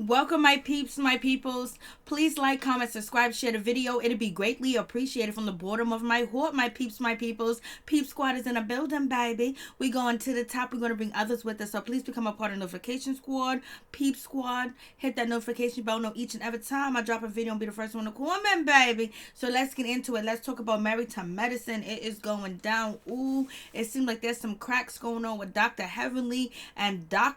Welcome, my peeps, my peoples. Please like, comment, subscribe, share the video. It'd be greatly appreciated from the bottom of my heart, my peeps, my peoples. Peep Squad is in a building, baby. We going to the top. We're going to bring others with us. So please become a part of Notification Squad, Peep Squad. Hit that notification bell. Know each and every time I drop a video and be the first one to comment, baby. So let's get into it. Let's talk about Married to Medicine. It is going down. Ooh, it seems like there's some cracks going on with Dr. Heavenly and Dr.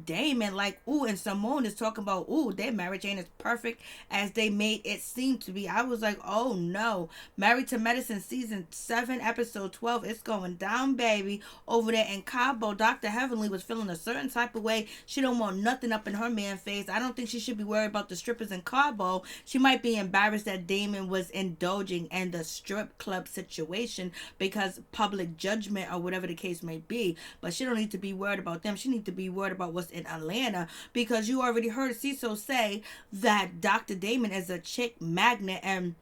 Damon, like, ooh, and Simone is talking about, ooh, their marriage ain't as perfect as they made it seem to be. I was like, oh no. Married to Medicine season 7 episode 12, it's going down, baby. Over there in Cabo, Dr. Heavenly was feeling a certain type of way. She don't want nothing up in her man face. I don't think she should be worried about the strippers in Cabo. She might be embarrassed that Damon was indulging in the strip club situation because public judgment or whatever the case may be. But she don't need to be worried about them. She need to be worried about what's in Atlanta, because you already heard Cecil say that Dr. Damon is a chick magnet, and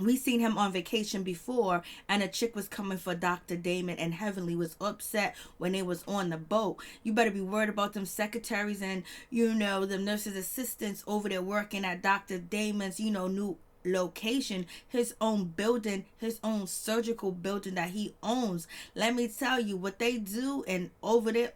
we seen him on vacation before, and a chick was coming for Dr. Damon, and Heavenly was upset when they was on the boat. You better be worried about them secretaries and, the nurses assistants over there working at Dr. Damon's, new location, his own building, his own surgical building that he owns. Let me tell you what they do, and over there,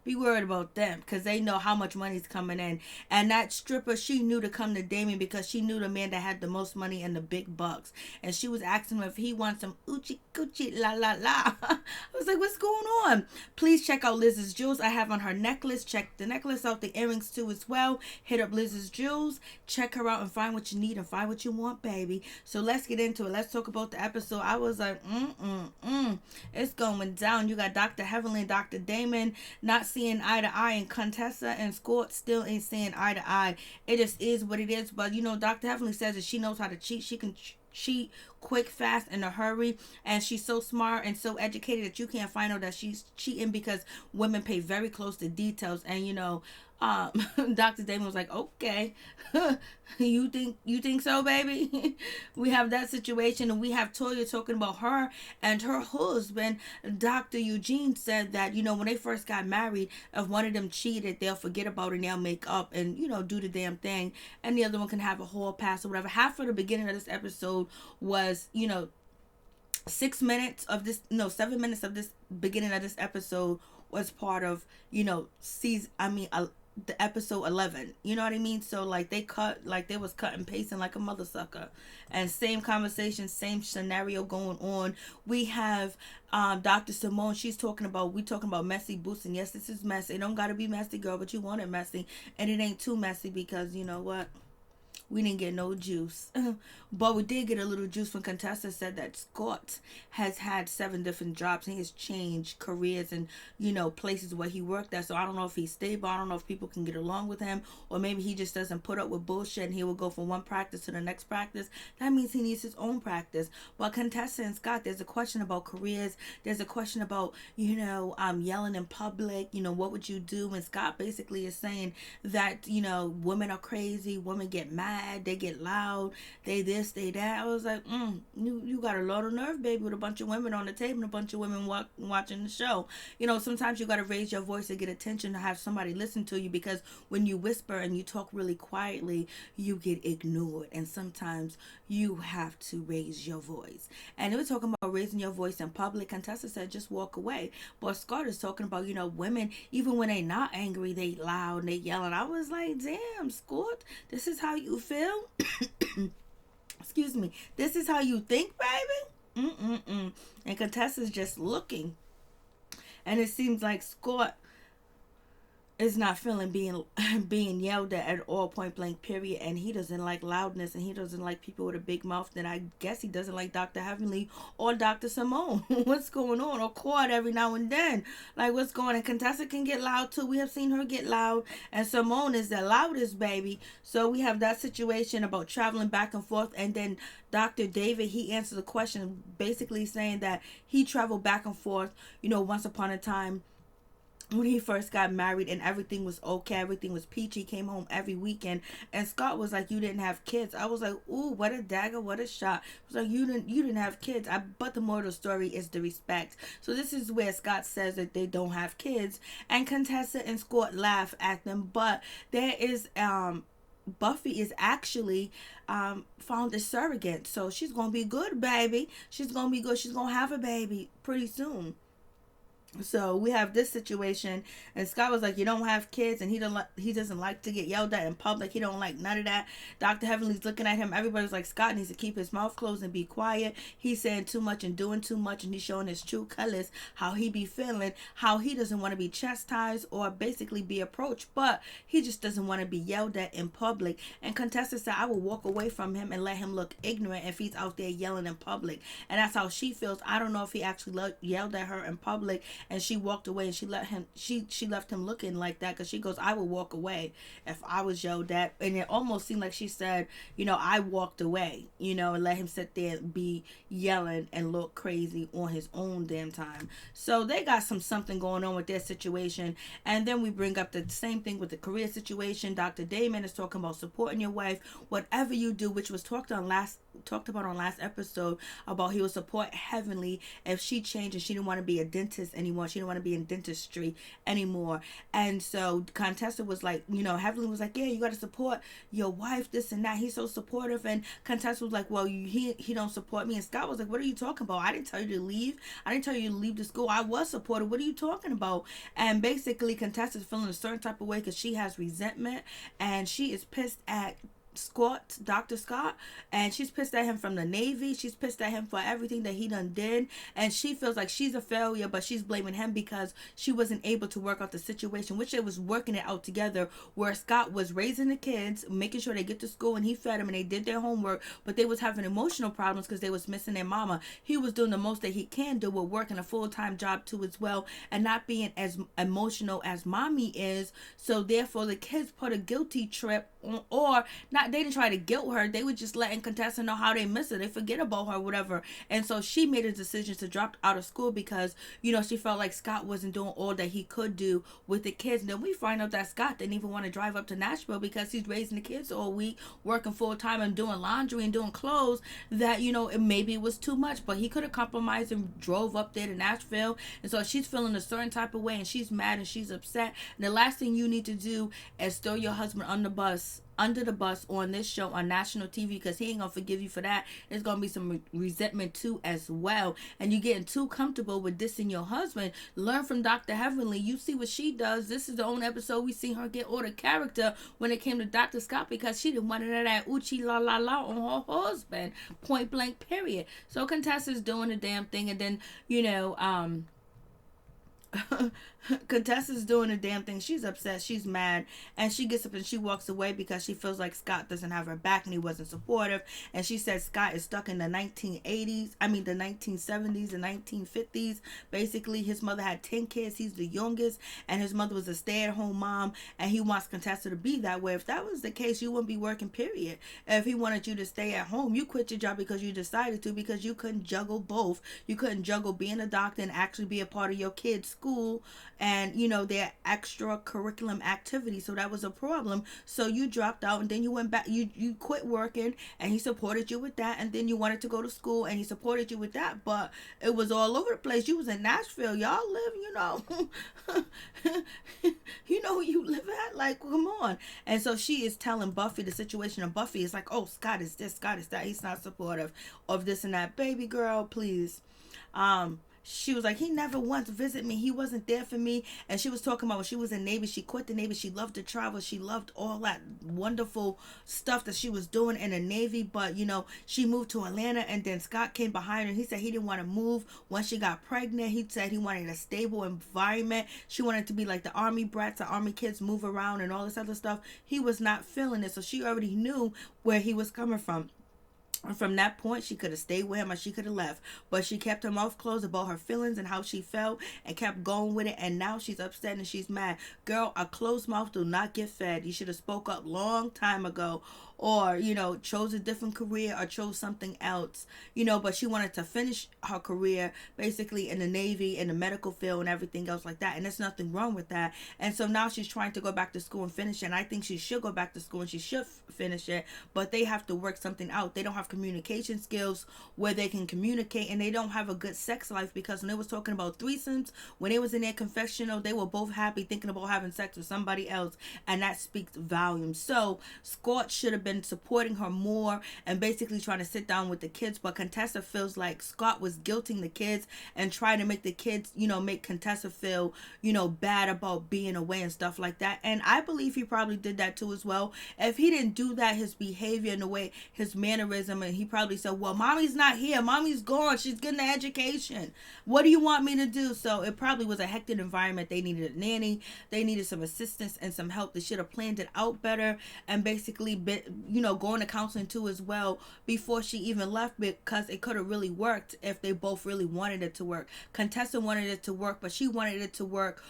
be worried about them, because they know how much money's coming in. And that stripper, she knew to come to Damon because she knew the man that had the most money and the big bucks. And she was asking him if he wants some oochie coochie la la la. I was like, what's going on? Please check out Liz's jewels I have on her necklace. Check the necklace out, the earrings too as well. Hit up Liz's jewels. Check her out and find what you need and find what you want, baby. So let's get into it. Let's talk about the episode. I was like, it's going down. You got Dr. Heavenly and Dr. Damon not seeing eye to eye, and Contessa and Scott still ain't seeing eye to eye. It just is what it is. But Dr. Heavenly says that she knows how to cheat. She can cheat quick, fast, in a hurry, and she's so smart and so educated that you can't find out that she's cheating, because women pay very close to details. And Dr. Damon was like, okay, you think so, baby? We have that situation, and we have Toya talking about her and her husband. Dr. Eugene said that, when they first got married, if one of them cheated, they'll forget about it and they'll make up and, do the damn thing, and the other one can have a hall pass or whatever. Half of the beginning of this episode was, 7 minutes of this beginning of this episode was part of, season, the episode 11. You know what I mean? So like they was cut and pasting like a mother sucker. And same conversation, same scenario going on. We have Dr. Simone. We talking about messy boots, and yes, this is messy. It don't gotta be messy, girl, but you want it messy, and it ain't too messy, because you know what? We didn't get no juice. But we did get a little juice when Contessa said that Scott has had 7 different jobs. He has changed careers and, places where he worked at. So I don't know if he's stable. I don't know if people can get along with him. Or maybe he just doesn't put up with bullshit and he will go from one practice to the next practice. That means he needs his own practice. But Contessa and Scott, there's a question about careers. There's a question about, yelling in public. What would you do? And Scott basically is saying that, women are crazy. Women get mad. They get loud. They this, they that. I was like, you got a lot of nerve, baby, with a bunch of women on the table and a bunch of women watching the show. Sometimes you got to raise your voice to get attention, to have somebody listen to you, because when you whisper and you talk really quietly, you get ignored. And sometimes you have to raise your voice. And they were talking about raising your voice in public. Contessa said, just walk away. But Scott is talking about, women, even when they not angry, they loud and they yelling. I was like, damn, Scott, this is how you feel? Excuse me. This is how you think, baby? And Contessa's just looking. And it seems like Scott is not feeling being yelled at all, point blank, period. And he doesn't like loudness, and he doesn't like people with a big mouth. Then I guess he doesn't like Dr. Heavenly or Dr. Simone. What's going on? Or Claude every now and then. Like, what's going on? And Contessa can get loud too. We have seen her get loud. And Simone is the loudest, baby. So we have that situation about traveling back and forth. And then Dr. David, he answers the question basically saying that he traveled back and forth, once upon a time when he first got married and everything was okay, everything was peachy, came home every weekend, and Scott was like, you didn't have kids. I was like, ooh, what a dagger, what a shot. It was like, you didn't have kids. But the moral of the story is the respect. So this is where Scott says that they don't have kids, and Contessa and Scott laugh at them. But there is Buffy is actually found a surrogate, so she's gonna be good, baby. She's gonna be good. She's gonna have a baby pretty soon. So we have this situation, and Scott was like, "You don't have kids," and he doesn't like to get yelled at in public. He don't like none of that. Dr. Heavenly's looking at him. Everybody's like, Scott needs to keep his mouth closed and be quiet. He's saying too much and doing too much, and he's showing his true colors, how he be feeling, how he doesn't want to be chastised or basically be approached, but he just doesn't want to be yelled at in public. And Contessa said, "I will walk away from him and let him look ignorant if he's out there yelling in public," and that's how she feels. I don't know if he actually yelled at her in public and she walked away, and she left him looking like that, because she goes, "I would walk away if I was yelled at," and it almost seemed like she said, "I walked away, and let him sit there and be yelling and look crazy on his own damn time." So they got something going on with their situation. And then we bring up the same thing with the career situation. Dr. Damon is talking about supporting your wife, whatever you do, which was talked about on last episode, about he would support Heavenly if she changed and she didn't want to be a dentist anymore. She didn't want to be in dentistry anymore. And so Contessa was like, Heavenly was like, "Yeah, you got to support your wife, this and that. He's so supportive." And Contessa was like, "Well, he don't support me." And Scott was like, "What are you talking about? I didn't tell you to leave. I didn't tell you to leave the school. I was supportive. What are you talking about?" And basically Contessa's feeling a certain type of way because she has resentment, and she is pissed at Dr. Scott, and she's pissed at him from the Navy. She's pissed at him for everything that he done did, and she feels like she's a failure, but she's blaming him because she wasn't able to work out the situation, which they was working it out together, where Scott was raising the kids, making sure they get to school, and he fed them and they did their homework, but they was having emotional problems because they was missing their mama. He was doing the most that he can do with working a full-time job too as well, and not being as emotional as mommy is. So therefore the kids put a guilty trip on, or not, they didn't try to guilt her. They were just letting Contessa know how they miss her. They forget about her, whatever. And so she made a decision to drop out of school because, she felt like Scott wasn't doing all that he could do with the kids. And then we find out that Scott didn't even want to drive up to Nashville because he's raising the kids all week, working full time and doing laundry and doing clothes, that, maybe it was too much. But he could have compromised and drove up there to Nashville. And so she's feeling a certain type of way, and she's mad and she's upset. And the last thing you need to do is throw your husband under the bus on this show on national TV, because he ain't gonna forgive you for that. There's gonna be some resentment too as well, and you're getting too comfortable with dissing your husband. Learn from Dr. Heavenly. You see what she does. This is the only episode we see her get all the character when it came to Dr. Scott, because she didn't want that uchi la la la on her husband, point blank period. So Contessa's doing the damn thing, and then Contessa's doing a damn thing. She's upset. She's mad. And she gets up and she walks away because she feels like Scott doesn't have her back and he wasn't supportive. And she said Scott is stuck in the 1970s, the 1950s. Basically, his mother had 10 kids. He's the youngest. And his mother was a stay-at-home mom. And he wants Contessa to be that way. If that was the case, you wouldn't be working, period. If he wanted you to stay at home, you quit your job because you decided to, because you couldn't juggle both. You couldn't juggle being a doctor and actually be a part of your kids' school and their extracurriculum activities. So that was a problem. So you dropped out, and then you went back, you quit working, and he supported you with that. And then you wanted to go to school, and he supported you with that. But it was all over the place. You was in Nashville. Y'all live, where you live at, like, come on. And so she is telling Buffy the situation, and Buffy is like, "Oh, Scott is this, Scott is that. He's not supportive of this and that." Baby girl, please. She was like, "He never once visited me. He wasn't there for me." And she was talking about when she was in Navy, she quit the Navy. She loved to travel. She loved all that wonderful stuff that she was doing in the Navy. But, she moved to Atlanta, and then Scott came behind her. He said he didn't want to move once she got pregnant. He said he wanted a stable environment. She wanted to be like the Army brats, the Army kids, move around and all this other stuff. He was not feeling it. So she already knew where he was coming from. And from that point, she could have stayed with him or she could have left. But she kept her mouth closed about her feelings and how she felt and kept going with it. And now she's upset and she's mad. Girl, a closed mouth do not get fed. You should have spoke up long time ago, or, chose a different career or chose something else, but she wanted to finish her career basically in the Navy, in the medical field and everything else like that. And there's nothing wrong with that. And so now she's trying to go back to school and finish it. And I think she should go back to school and she should finish it, but they have to work something out. They don't have communication skills where they can communicate, and they don't have a good sex life, because when they was talking about threesomes, when they was in their confessional, they were both happy thinking about having sex with somebody else, and that speaks volumes. So Scott should have been supporting her more and basically trying to sit down with the kids, but Contessa feels like Scott was guilting the kids and trying to make the kids, make Contessa feel, bad about being away and stuff like that. And I believe he probably did that too as well. If he didn't do that, his behavior and the way, his mannerism, and he probably said, well, mommy's not here, mommy's gone, she's getting an education, what do you want me to do? So it probably was a hectic environment. They needed a nanny, they needed some assistance and some help. They should have planned it out better and basically going to counseling too as well before she even left, because it could have really worked if they both really wanted it to work. Contessa wanted it to work, but she wanted it to work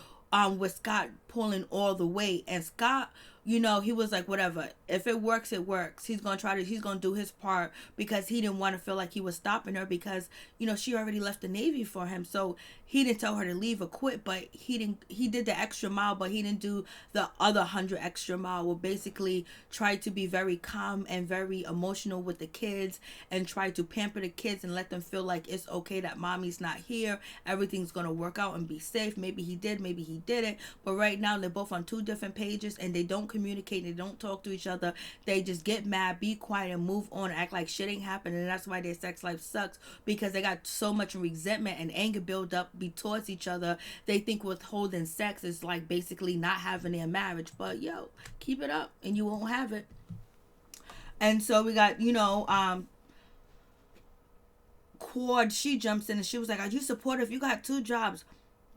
with Scott pulling all the weight. And Scott, he was like, whatever, if it works, it works. He's gonna do his part, because he didn't want to feel like he was stopping her, because she already left the Navy for him. So he didn't tell her to leave or quit, but he did the extra mile, but he didn't do the other 100 extra mile, where basically tried to be very calm and very emotional with the kids and try to pamper the kids and let them feel like it's okay that mommy's not here, everything's gonna work out and be safe. Maybe he did, maybe he didn't, but right now they're both on two different pages and they don't communicate, they don't talk to each other. They just get mad, be quiet, and move on, and act like shit ain't happening. And that's why their sex life sucks, because they got so much resentment and anger build up towards each other. They think withholding sex is like basically not having their marriage, but keep it up and you won't have it. And so we got Quad, she jumps in and she was like, are you supportive? You got two jobs,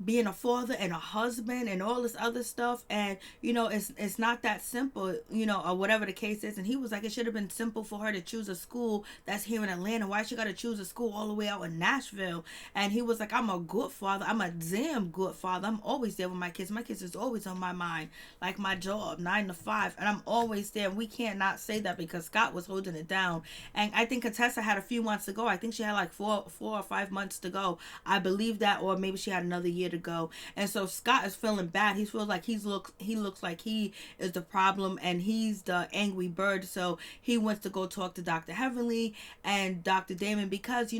being a father and a husband and all this other stuff, and it's not that simple, or whatever the case is. And he was like, it should have been simple for her to choose a school that's here in Atlanta. Why she got to choose a school all the way out in Nashville? And he was like, I'm a good father, I'm a damn good father, I'm always there with my kids is always on my mind, like my job 9 to 5, and I'm always there. We can't not say that, because Scott was holding it down. And I think Contessa had a few months to go. I think she had like 4 or 5 months to go, I believe that, or maybe she had another year to go. And so Scott is feeling bad. He feels like he looks like he is the problem and he's the angry bird. So he wants to go talk to Dr. Heavenly and Dr. Damon, because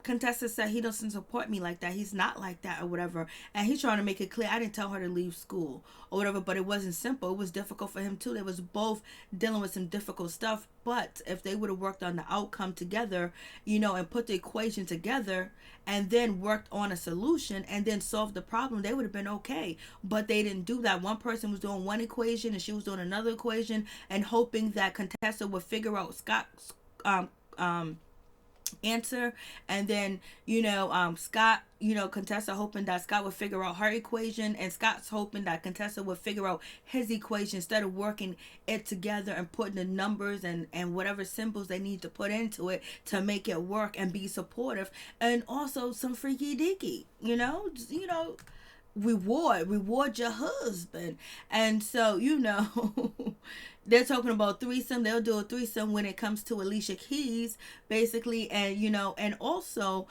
Contessa said he doesn't support me like that, he's not like that or whatever. And he's trying to make it clear, I didn't tell her to leave school or whatever, but it wasn't simple. It was difficult for him too. They was both dealing with some difficult stuff. But if they would have worked on the outcome together, and put the equation together and then worked on a solution and then solved the problem, they would have been okay. But they didn't do that. One person was doing one equation and she was doing another equation, and hoping that Contessa would figure out Scott's answer, and then Scott, Contessa hoping that Scott would figure out her equation, and Scott's hoping that Contessa would figure out his equation, instead of working it together and putting the numbers and whatever symbols they need to put into it to make it work and be supportive. And also some freaky deaky, reward your husband. And so they're talking about threesome. They'll do a threesome when it comes to Alicia Keys, basically. And and also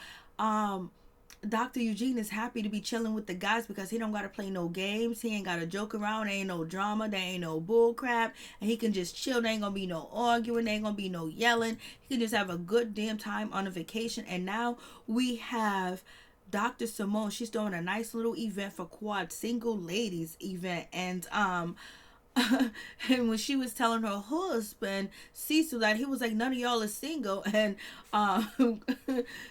Dr. Eugene is happy to be chilling with the guys, because he don't gotta play no games, he ain't gotta joke around, there ain't no drama, there ain't no bull crap, and he can just chill. There ain't gonna be no arguing, there ain't gonna be no yelling. He can just have a good damn time on a vacation. And now we have Dr. Simone. She's doing a nice little event for Quad, single ladies event. And and when she was telling her husband Cecil that, he was like, none of y'all is single. And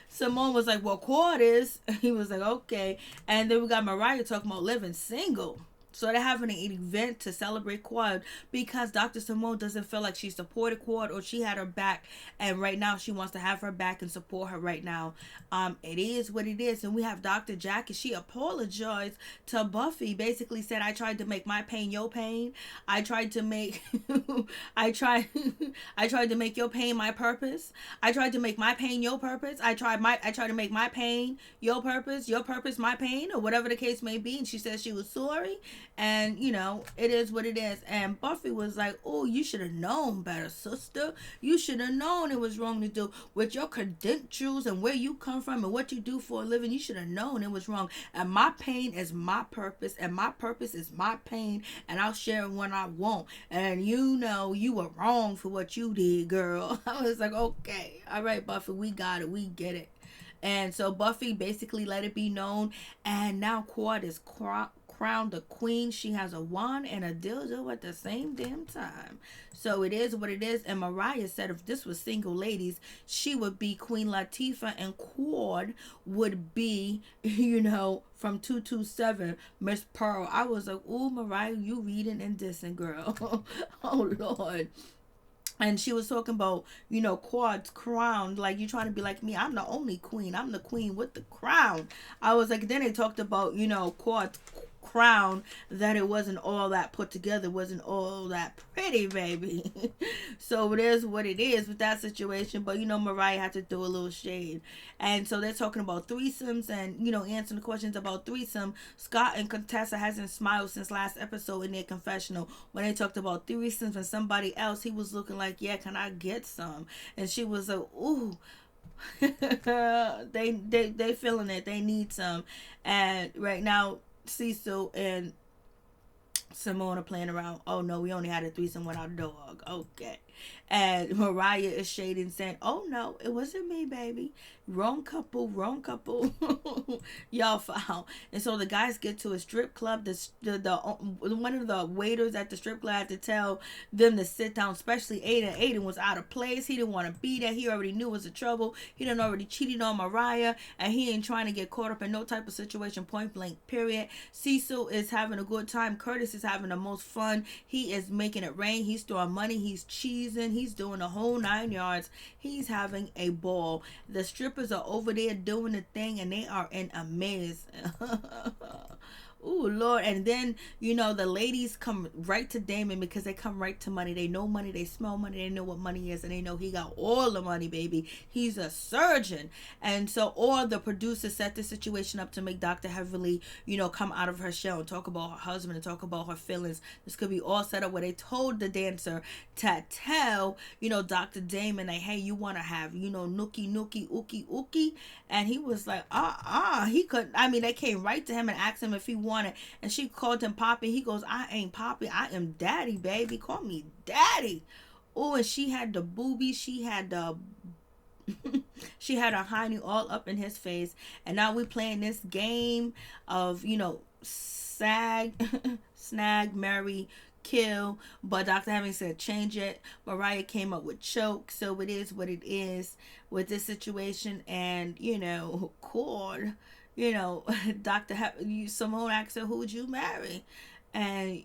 Simone was like, well, Quad is. He was like, okay. And then we got Mariah talking about living single. So they're having an event to celebrate Quad because Dr. Simone doesn't feel like she supported Quad or she had her back, and right now she wants to have her back and support her right now. It is what it is. And we have Dr. Jackie. She apologized to Buffy, basically said, I tried to make my pain your pain. I tried to make I tried I tried to make your pain my purpose. I tried to make my pain your purpose. I tried to make my pain your purpose my pain, or whatever the case may be. And she said she was sorry, and it is what it is. And Buffy was like, oh, you should have known better, sister. You should have known it was wrong to do with your credentials and where you come from and what you do for a living. You should have known it was wrong. And my pain is my purpose, and my purpose is my pain, and I'll share it when I want. And you were wrong for what you did, girl. I was like, okay, all right, Buffy, we got it, we get it. And so Buffy basically let it be known, and now Quad is crowned a queen. She has a wand and a dildo at the same damn time. So it is what it is. And Mariah said if this was single ladies, she would be Queen Latifah, and Quad would be, from 227, Miss Pearl. I was like, ooh, Mariah, you reading and dissing, girl. Oh, Lord. And she was talking about, Quad's crown. Like, you trying to be like me. I'm the only queen. I'm the queen with the crown. I was like, then they talked about, Quad's crown, that it wasn't all that put together, wasn't all that pretty, baby. So it is what it is with that situation. But Mariah had to throw a little shade. And so they're talking about threesomes and answering the questions about threesome. Scott and Contessa hasn't smiled since last episode in their confessional when they talked about threesomes and somebody else. He was looking like, yeah, can I get some? And she was like, ooh. they feeling it. They need some. And right now Cecil and Simone are playing around. Oh no, we only had a threesome with our dog. Okay. And Mariah is shading, saying, oh no, it wasn't me, baby. Wrong couple. Y'all foul. And so the guys get to a strip club. The one of the waiters at the strip club had to tell them to sit down, especially Aiden. Aiden was out of place. He didn't want to be there. He already knew it was a trouble. He done already cheated on Mariah, and he ain't trying to get caught up in no type of situation, point blank, period. Cecil is having a good time. Curtis is having the most fun. He is making it rain. He's throwing money. He's cheesing. He's doing the whole 9 yards. He's having a ball. The strippers are over there doing the thing, and they are in a maze. Ooh, Lord. And then, the ladies come right to Damon because they come right to money. They know money. They smell money. They know what money is. And they know he got all the money, baby. He's a surgeon. And so all the producers set the situation up to make Dr. Heavily, come out of her shell and talk about her husband and talk about her feelings. This could be all set up where they told the dancer to tell, Dr. Damon, like, hey, you want to have, nookie, ookie. And he was like, he couldn't. I mean, they came right to him and asked him if he wanted, and she called him Poppy. He goes, I ain't Poppy, I am Daddy, baby. Call me Daddy. Oh, and she had the boobies. She had the she had her hiney all up in his face. And now we playing this game of, snag, marry, kill. But Dr. Heavily said change it. Mariah came up with choke. So it is what it is with this situation. And Cord, Dr. Simone asked her, who would you marry? And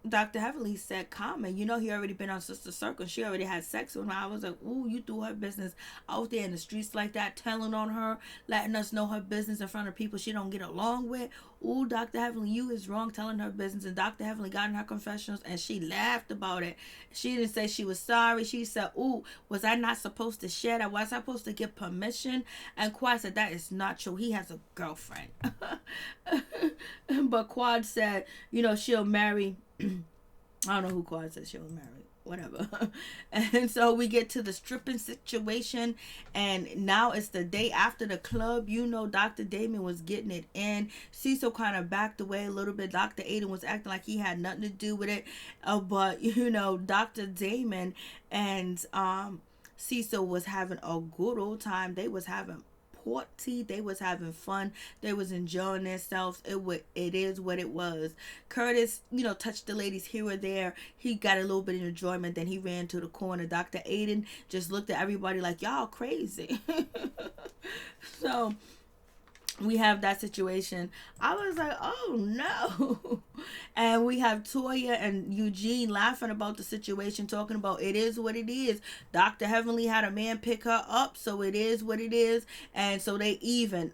Dr. Heavily said, Common. He already been on Sister Circle. She already had sex with him. I was like, ooh, you threw her business out there in the streets like that, telling on her, letting us know her business in front of people she don't get along with. Ooh, Dr. Heavily, you is wrong telling her business. And Dr. Heavily got in her confessionals and she laughed about it. She didn't say she was sorry. She said, ooh, was I not supposed to share that? Was I supposed to get permission? And Quad said, that is not true. He has a girlfriend. But Quad said, she'll marry... I don't know who Quad said she'll marry. Whatever. And so we get to the stripping situation, and now it's the day after the club. Dr. Damon was getting it in. Cecil kind of backed away a little bit. Dr. Aiden was acting like he had nothing to do with it. But Dr. Damon and Cecil was having a good old time. They was having party. They was having fun. They was enjoying themselves. It is what it was. Curtis, touched the ladies here or there. He got a little bit of enjoyment. Then he ran to the corner. Dr. Aiden just looked at everybody like, y'all crazy. So we have that situation. I was like, oh no. And we have Toya and Eugene laughing about the situation, talking about it is what it is. Dr. Heavenly had a man pick her up, so it is what it is. And so they even.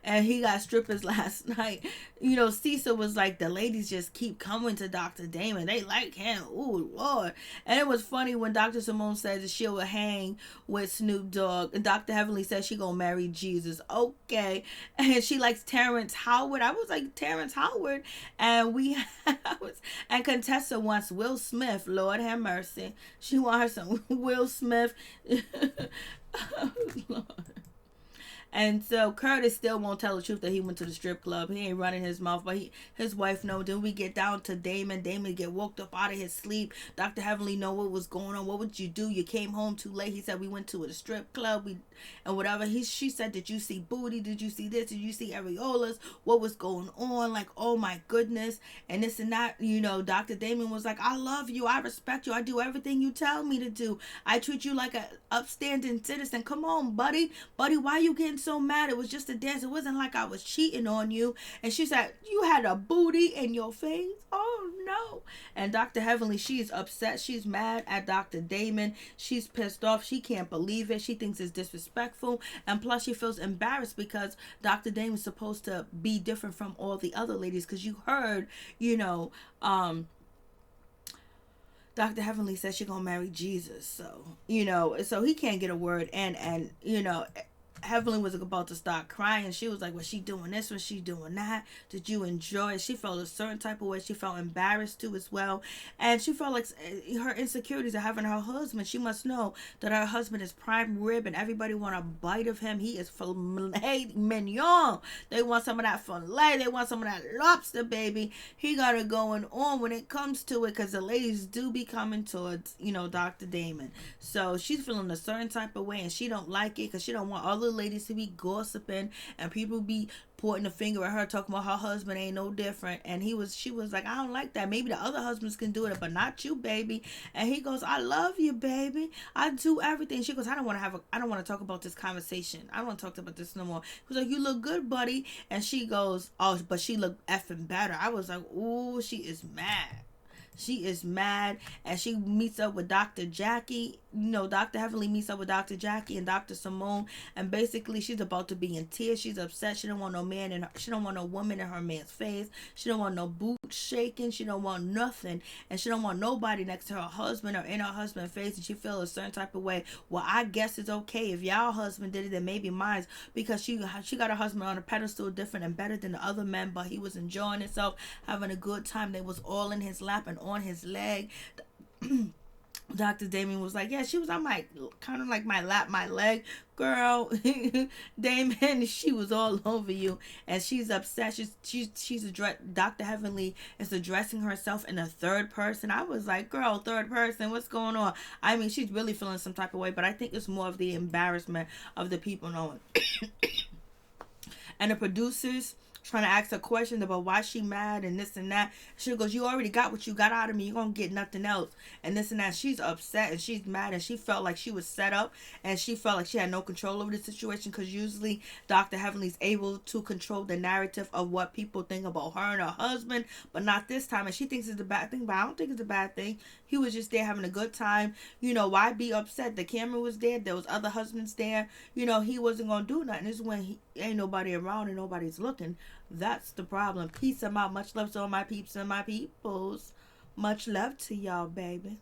And he got strippers last night. You know, Cecil was like, the ladies just keep coming to Dr. Damon. They like him. Ooh, Lord. And it was funny when Dr. Simone says that she'll hang with Snoop Dogg. And Dr. Heavenly says she gonna marry Jesus. Okay. And she likes Terrence Howard. I was like, Terrence Howard. And and Contessa wants Will Smith. Lord have mercy. She wants her some Will Smith. Oh, Lord. And so Curtis still won't tell the truth that he went to the strip club. He ain't running his mouth, but his wife know. Then we get down to Damon. Damon get woke up out of his sleep. Dr. Heavenly know what was going on. What would you do? You came home too late. He said we went to a strip club. And whatever. She said, did you see booty? Did you see this? Did you see areolas? What was going on? Like, oh my goodness. And this and that. You know, Dr. Damon was like, I love you. I respect you. I do everything you tell me to do. I treat you like a upstanding citizen. Come on, buddy. Buddy, why you getting so mad? It was just a dance. It wasn't like I was cheating on you. And she said, you had a booty in your face? Oh no. And Dr. Heavenly, she's upset. She's mad at Dr. Damon. She's pissed off. She can't believe it. She thinks it's disrespectful. And plus she feels embarrassed because Dr. Damon's supposed to be different from all the other ladies. Because you heard, you know, Dr. Heavenly says she's gonna marry Jesus. So, you know, so he can't get a word. And you know, Heavenly was about to start crying. She was like, was she doing this? Was she doing that? Did you enjoy it? She felt a certain type of way. She felt embarrassed too as well. And she felt like her insecurities are having her husband. She must know that her husband is prime rib and everybody want a bite of him. He is filet mignon. They want some of that filet. They want some of that lobster, baby. He got it going on when it comes to it because the ladies do be coming towards, you know, Dr. Damon. So she's feeling a certain type of way and she don't like it because she don't want other ladies to be gossiping and people be pointing the finger at her talking about her husband ain't no different. And she was like, I don't like that. Maybe the other husbands can do it, but not you, baby. And he goes, I love you, baby. I do everything. She goes, I don't want to talk about this conversation. I don't want to talk about this no more. He was like, you look good, buddy. And she goes, oh, but she looked effing better. I was like, ooh, she is mad. She is mad, and she meets up with Dr. Jackie. You know, Dr. Heavenly meets up with Dr. Jackie and Dr. Simone, and basically she's about to be in tears. She's upset. She don't want no man in her, she don't want no woman in her man's face. She don't want no boots shaking. She don't want nothing, and she don't want nobody next to her husband or in her husband's face. And she feels a certain type of way. Well, I guess it's okay if y'all husband did it, then maybe mine's, because she got her husband on a pedestal, different and better than the other men, but he was enjoying himself, having a good time. They was all in his lap and on his leg. Dr. Damon was like, yeah, she was on my, kind of like my lap, my leg. Girl, Damon, she was all over you. And she's upset. Dr. Heavenly is addressing herself in a third person. I was like, girl, third person, what's going on? I mean, she's really feeling some type of way, but I think it's more of the embarrassment of the people knowing. And the producers trying to ask her questions about why she mad and this and that. She goes, you already got what you got out of me. You're going to get nothing else. And this and that. She's upset and she's mad and she felt like she was set up and she felt like she had no control over the situation, because usually Dr. Heavenly's able to control the narrative of what people think about her and her husband, but not this time. And she thinks it's a bad thing, but I don't think it's a bad thing. He was just there having a good time. You know, why be upset? The camera was there. There was other husbands there. You know, he wasn't going to do nothing. This is when ain't nobody around and nobody's looking. That's the problem. Peace and much love to all my peeps and my peoples. Much love to y'all, baby.